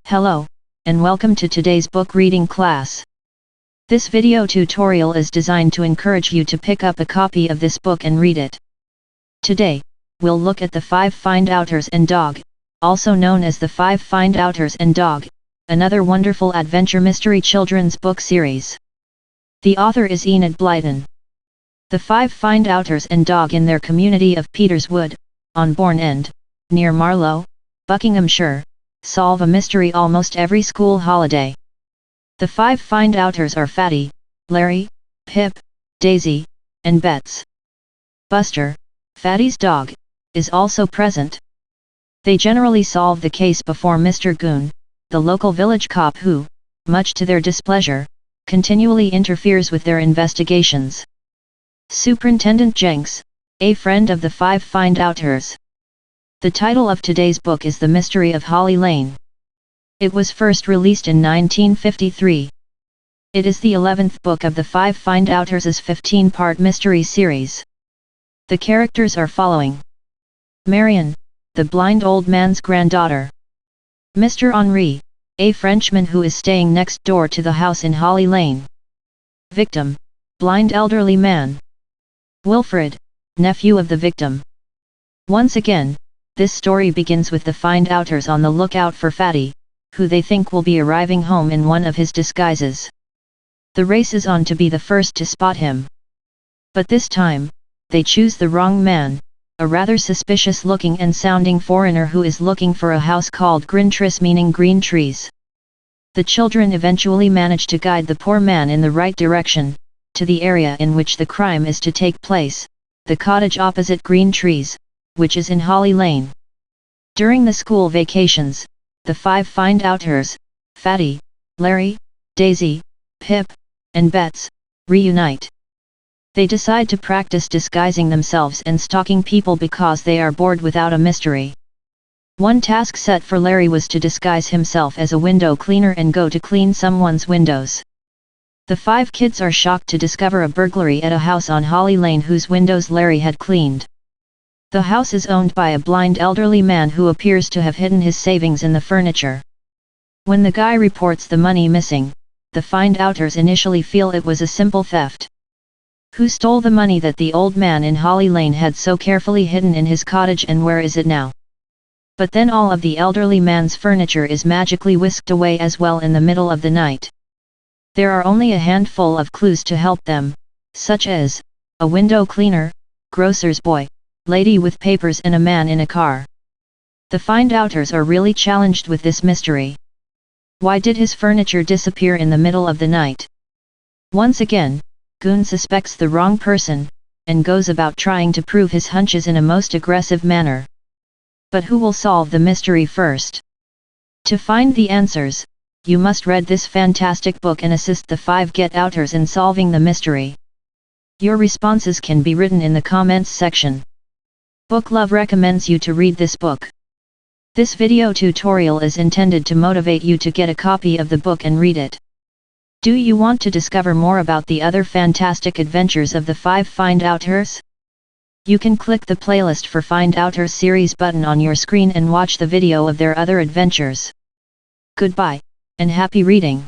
Hello, and welcome to today's book reading class. This video tutorial is designed to encourage you to pick up a copy of this book and read it. Today, we'll look at The Five Find-Outers and Dog, also known as The Five Find-Outers and Dog, another wonderful adventure mystery children's book series. The author is Enid Blyton. The Five Find-Outers and Dog in their community of Peterswood, on Bourne End, near Marlow, Buckinghamshire, solve a mystery almost every school holiday. The five find-outers are Fatty, Larry, Pip, Daisy, and Bets. Buster, Fatty's dog, is also present. They generally solve the case before Mr. Goon, the local village cop who, much to their displeasure, continually interferes with their investigations. Superintendent Jenks, a friend of the five find-outers. The title of today's book is The Mystery of Holly Lane. It was first released in 1953. It is the 11th book of the Five Find-Outers' 15-part mystery series. The characters are following: Marion, the blind old man's granddaughter. Mr. Henri, a Frenchman who is staying next door to the house in Holly Lane. Victim, blind elderly man. Wilfred, nephew of the victim. Once again, this story begins with the find-outers on the lookout for Fatty, who they think will be arriving home in one of his disguises. The race is on to be the first to spot him. But this time, they choose the wrong man, a rather suspicious-looking and sounding foreigner who is looking for a house called Grintris, meaning green trees. The children eventually manage to guide the poor man in the right direction, to the area in which the crime is to take place, the cottage opposite Green Trees, which is in Holly Lane. During the school vacations, the five find-outers, Fatty, Larry, Daisy, Pip, and Bets, reunite. They decide to practice disguising themselves and stalking people because they are bored without a mystery. One task set for Larry was to disguise himself as a window cleaner and go to clean someone's windows. The five kids are shocked to discover a burglary at a house on Holly Lane whose windows Larry had cleaned. The house is owned by a blind elderly man who appears to have hidden his savings in the furniture. When the guy reports the money missing, the find-outers initially feel it was a simple theft. Who stole the money that the old man in Holly Lane had so carefully hidden in his cottage, and where is it now? But then all of the elderly man's furniture is magically whisked away as well in the middle of the night. There are only a handful of clues to help them, such as a window cleaner, grocer's boy, lady with papers, and a man in a car. The find-outers are really challenged with this mystery. Why did his furniture disappear in the middle of the night? Once again, Goon suspects the wrong person, and goes about trying to prove his hunches in a most aggressive manner. But who will solve the mystery first? To find the answers, you must read this fantastic book and assist the five get-outers in solving the mystery. Your responses can be written in the comments section. BookLuv recommends you to read this book. This video tutorial is intended to motivate you to get a copy of the book and read it. Do you want to discover more about the other fantastic adventures of the Five Find-Outers? You can click the playlist for Find-Outers series button on your screen and watch the video of their other adventures. Goodbye, and happy reading!